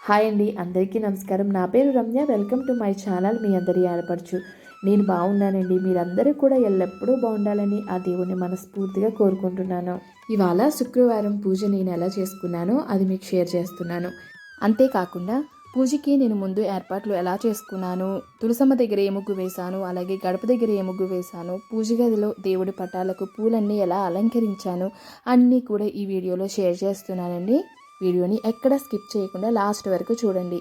Hi అండి, అందరికీ నమస్కారం. నా పేరు Ramya. Welcome to my channel. మీ అందరి ఆడపడుచు. నేను బాగున్నానండి. మీరందరూ కూడా ఎల్లప్పుడూ బాగుండాలని ఆ దేవుని మనస్ఫూర్తిగా కోరుకుంటున్నాను. ఇవాళ శుక్రవారం పూజ నేను ఎలా చేసుకున్నానో అది మీకు షేర్ చేస్తున్నాను. అంతేకాకుండా పూజకి నేను ముందు ఏర్పాట్లు ఎలా చేసుకున్నాను, తులసమ్మ దగ్గర ఏ ముగ్గు వేశాను, అలాగే గడప దగ్గర ఏ ముగ్గు వేశాను, పూజ గదిలో దేవుడి పటాలకు పూలన్నీ ఎలా అలంకరించాను అన్నీ కూడా ఈ వీడియోలో షేర్ చేస్తున్నానండి. వీడియోని ఎక్కడ స్కిప్ చేయకుండా లాస్ట్ వరకు చూడండి.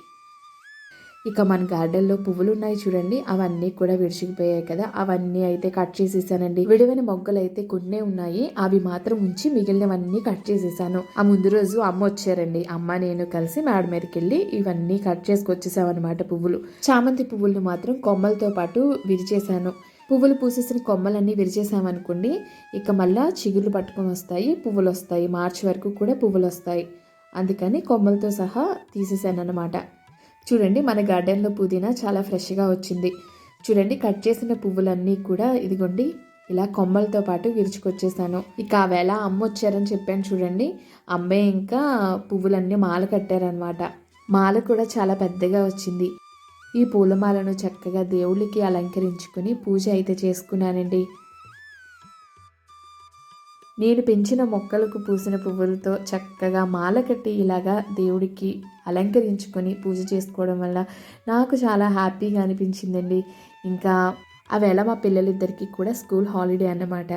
ఇక మన గార్డెన్లో పువ్వులు ఉన్నాయి చూడండి, అవన్నీ కూడా విడిచిపోయాయి కదా, అవన్నీ అయితే కట్ చేసేసానండి. విడివైన మొగ్గలు అయితే కొన్నే ఉన్నాయి, అవి మాత్రం ఉంచి మిగిలినవన్నీ కట్ చేసేసాను. ఆ ముందు రోజు అమ్మ వచ్చారండి, అమ్మ నేను కలిసి మేడ మీదకి వెళ్ళి ఇవన్నీ కట్ చేసుకొచ్చేసామన్నమాట. పువ్వులు, చామంతి పువ్వులను మాత్రం కొమ్మలతో పాటు విరిచేసాను. పువ్వులు పూసేసిన కొమ్మలన్నీ విరిచేసామనుకోండి, ఇక మళ్ళీ చిగుళ్ళు పట్టుకొని వస్తాయి, పువ్వులు వస్తాయి. మార్చి వరకు కూడా పువ్వులు వస్తాయి. అందుకని కొమ్మలతో సహా తీసేసాను అన్నమాట. చూడండి, మన గార్డెన్లో పుదీనా చాలా ఫ్రెష్గా వచ్చింది. చూడండి, కట్ చేసిన పువ్వులన్నీ కూడా ఇదిగోండి ఇలా కొమ్మలతో పాటు విరుచుకొచ్చేసాను. ఇక ఆ వేళ అమ్మ వచ్చారని చెప్పాను చూడండి, అమ్మే ఇంకా పువ్వులన్నీ మాల కట్టారనమాట. మాల కూడా చాలా పెద్దగా వచ్చింది. ఈ పూలమాలను చక్కగా దేవుళ్ళకి అలంకరించుకుని పూజ అయితే చేసుకున్నానండి. నేను పెంచిన మొక్కలకు పూసిన పువ్వులతో చక్కగా మాల కట్టి ఇలాగా దేవుడికి అలంకరించుకొని పూజ చేసుకోవడం వల్ల నాకు చాలా హ్యాపీగా అనిపించిందండి. ఇంకా ఆవేళ మా పిల్లలిద్దరికీ కూడా స్కూల్ హాలిడే అన్నమాట.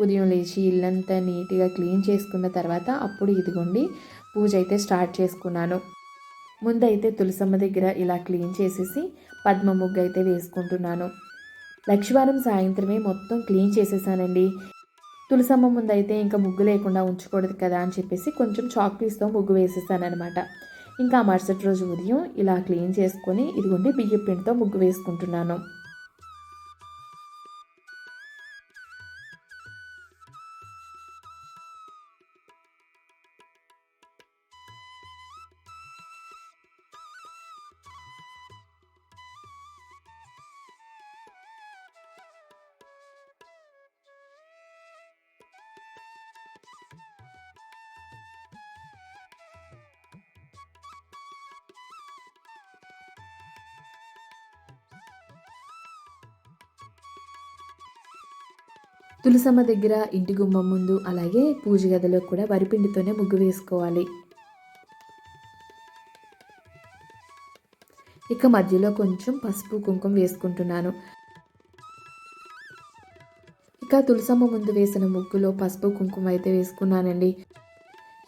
ఉదయం లేచి ఇల్లంతా నీట్గా క్లీన్ చేసుకున్న తర్వాత అప్పుడు ఇదిగోండి పూజ అయితే స్టార్ట్ చేసుకున్నాను. ముందైతే తులసమ్మ దగ్గర ఇలా క్లీన్ చేసేసి పద్మ ముగ్గు అయితే వేసుకుంటున్నాను. లక్షవారం సాయంత్రమే మొత్తం క్లీన్ చేసేసానండి. తులసమ్మ ముందైతే ఇంకా ముగ్గు లేకుండా ఉంచకూడదు కదా అని చెప్పేసి కొంచెం చాక్ పీస్తో ముగ్గు వేసేసానమాట. ఇంకా మరుసటి రోజు ఉదయం ఇలా క్లీన్ చేసుకొని ఇదిగోండి బియ్యం పిండితో ముగ్గు వేసుకుంటున్నాను. తులసమ్మ దగ్గర, ఇంటి గుమ్మం ముందు, అలాగే పూజ గదిలో కూడా వరిపిండితోనే ముగ్గు వేసుకోవాలి. ఇక మధ్యలో కొంచెం పసుపు కుంకుమ వేసుకుంటున్నాను. ఇక తులసమ్మ ముందు వేసిన ముగ్గులో పసుపు కుంకుమ అయితే వేసుకున్నానండి.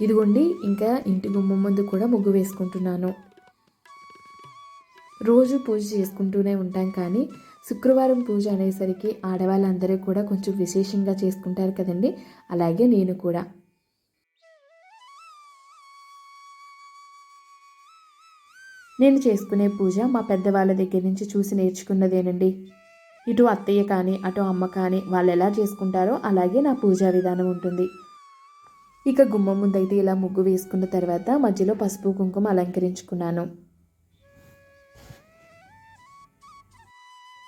ఇదిగోండి ఇంకా ఇంటి గుమ్మం ముందు కూడా ముగ్గు వేసుకుంటున్నాను. రోజు పూజ చేసుకుంటూనే ఉంటాం, కానీ శుక్రవారం పూజ అనేసరికి ఆడవాళ్ళందరూ కూడా కొంచెం విశేషంగా చేసుకుంటారు కదండి, అలాగే నేను కూడా. నేను చేసుకునే పూజ మా పెద్దవాళ్ళ దగ్గర నుంచి చూసి నేర్చుకున్నదేనండి. ఇటు అత్తయ్య కానీ అటు అమ్మ కానీ వాళ్ళు ఎలా చేసుకుంటారో అలాగే నా పూజా విధానం ఉంటుంది. ఇక గుమ్మం ముందైతే ఇలా ముగ్గు వేసుకున్న తర్వాత మధ్యలో పసుపు కుంకుమ అలంకరించుకున్నాను.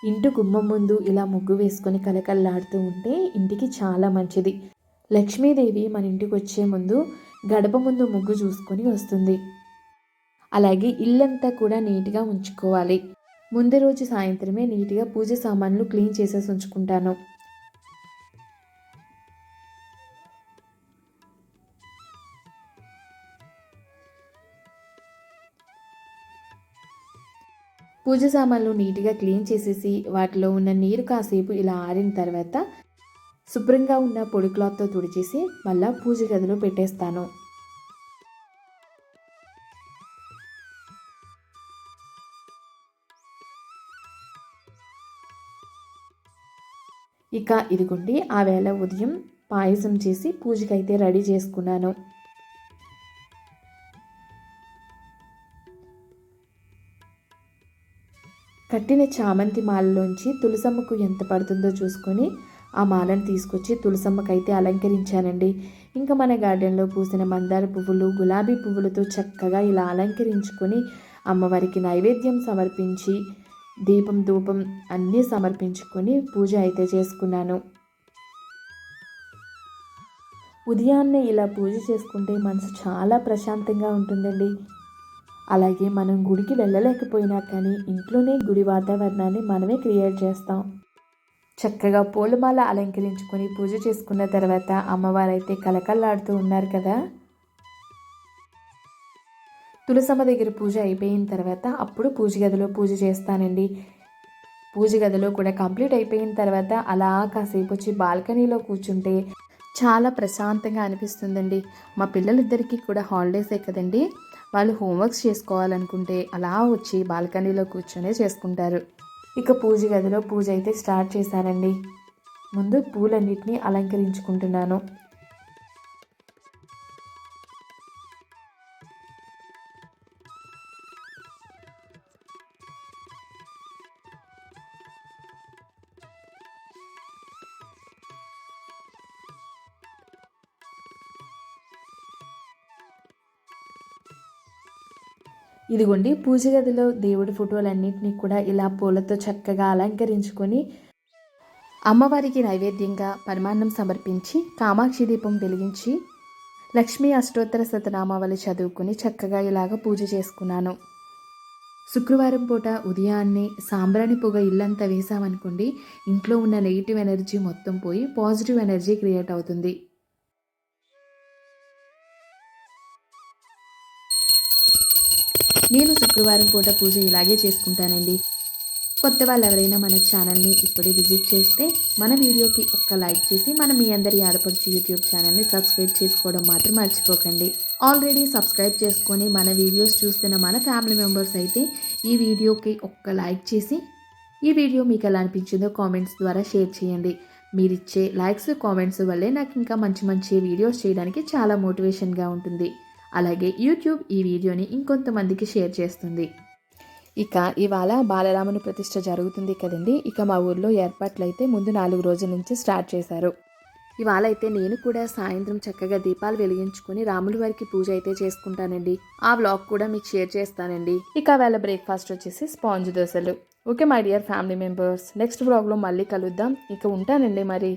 ఇంటి గుమ్మం ముందు ఇలా ముగ్గు వేసుకొని కలకల్లాడుతూ ఉంటే ఇంటికి చాలా మంచిది. లక్ష్మీదేవి మన ఇంటికి వచ్చే ముందు గడప ముందు ముగ్గు చూసుకొని వస్తుంది. అలాగే ఇల్లంతా కూడా నీట్గా ఉంచుకోవాలి. ముందు రోజు సాయంత్రమే నీట్గా పూజ సామాన్లు క్లీన్ చేసేసి ఉంచుకుంటాను. పూజ సామాన్లు నీట్గా క్లీన్ చేసేసి వాటిలో ఉన్న నీరు కాసేపు ఇలా ఆరిన తర్వాత శుభ్రంగా ఉన్న పొడి క్లాత్తో తుడిచేసి మళ్ళీ పూజ గదిలో పెట్టేస్తాను. ఇక ఇదిగోండి ఆ వేళ ఉదయం పాయసం చేసి పూజకైతే రెడీ చేసుకున్నాను. కట్టిన చామంతి మాలలోంచి తులసమ్మకు ఎంత పడుతుందో చూసుకొని ఆ మాలను తీసుకొచ్చి తులసమ్మకైతే అలంకరించానండి. ఇంకా మన గార్డెన్లో పూసిన మందార పువ్వులు, గులాబీ పువ్వులతో చక్కగా ఇలా అలంకరించుకొని అమ్మవారికి నైవేద్యం సమర్పించి దీపం ధూపం అన్నీ సమర్పించుకొని పూజ అయితే చేసుకున్నాను. ఉదయాన్నే ఇలా పూజ చేసుకుంటే మనసు చాలా ప్రశాంతంగా ఉంటుందండి. అలాగే మనం గుడికి వెళ్ళలేకపోయినా కానీ ఇంట్లోనే గుడి వాతావరణాన్ని మనమే క్రియేట్ చేస్తాం. చక్కగా పూలమాల అలంకరించుకొని పూజ చేసుకున్న తర్వాత అమ్మవారైతే కలకల్లాడుతూ ఉన్నారు కదా. తులసమ్మ దగ్గర పూజ అయిపోయిన తర్వాత అప్పుడు పూజ గదిలో పూజ చేస్తానండి. పూజ గదిలో కూడా కంప్లీట్ అయిపోయిన తర్వాత అలా కాసేపు వచ్చి బాల్కనీలో కూర్చుంటే చాలా ప్రశాంతంగా అనిపిస్తుందండి. మా పిల్లలిద్దరికీ కూడా హాలిడేసే కదండి, వాళ్ళు హోంవర్క్స్ చేసుకోవాలనుకుంటే అలా వచ్చి బాల్కనీలో కూర్చొనే చేసుకుంటారు. ఇక పూజ గదిలో పూజ అయితే స్టార్ట్ చేశానండి. ముందు పూలన్నిటినీ అలంకరించుకుంటున్నాను. ఇదిగోండి పూజ గదిలో దేవుడి ఫోటోలన్నింటినీ కూడా ఇలా పూలతో చక్కగా అలంకరించుకొని అమ్మవారికి నైవేద్యంగా పరమాన్నం సమర్పించి కామాక్షి దీపం వెలిగించి లక్ష్మీ అష్టోత్తర శతనామావళి చదువుకుని చక్కగా ఇలాగ పూజ చేసుకున్నాను. శుక్రవారం పూట ఉదయాన్నే సాంబ్రాణి పొగ ఇల్లంతా వేసామనుకోండి, ఇంట్లో ఉన్న నెగిటివ్ ఎనర్జీ మొత్తం పోయి పాజిటివ్ ఎనర్జీ క్రియేట్ అవుతుంది. నేను శుక్రవారం పూట పూజ ఇలాగే చేసుకుంటానండి. కొత్త వాళ్ళు ఎవరైనా మన ఛానల్ని ఇప్పుడే విజిట్ చేస్తే మన వీడియోకి ఒక్క లైక్ చేసి మీ అందరి ఆడపడుచు యూట్యూబ్ ఛానల్ని సబ్స్క్రైబ్ చేసుకోవడం మాత్రం మర్చిపోకండి. ఆల్రెడీ సబ్స్క్రైబ్ చేసుకొని మన వీడియోస్ చూస్తున్న మన ఫ్యామిలీ మెంబర్స్ అయితే ఈ వీడియోకి ఒక్క లైక్ చేసి ఈ వీడియో మీకు ఎలా అనిపించిందో కామెంట్స్ ద్వారా షేర్ చేయండి. మీరిచ్చే లైక్స్ కామెంట్స్ వల్లే నాకు ఇంకా మంచి మంచి వీడియోస్ చేయడానికి చాలా మోటివేషన్గా ఉంటుంది. అలాగే యూట్యూబ్ ఈ వీడియోని ఇంకొంతమందికి షేర్ చేస్తుంది. ఇక ఇవాళ బాలరాముని ప్రతిష్ఠ జరుగుతుంది కదండి. ఇక మా ఊర్లో ఏర్పాట్లు అయితే ముందు 4 రోజుల నుంచి స్టార్ట్ చేశారు. ఇవాళ అయితే నేను కూడా సాయంత్రం చక్కగా దీపాలు వెలిగించుకొని రాముల వారికి పూజ అయితే చేసుకుంటానండి. ఆ వ్లాగ్ కూడా మీకు షేర్ చేస్తానండి. ఇక వేళ బ్రేక్ఫాస్ట్ వచ్చేసి స్పాంజ్ దోశలు. Okay my dear family members, next వ్లాగ్లో మళ్ళీ కలుద్దాం. ఇక ఉంటానండి మరి.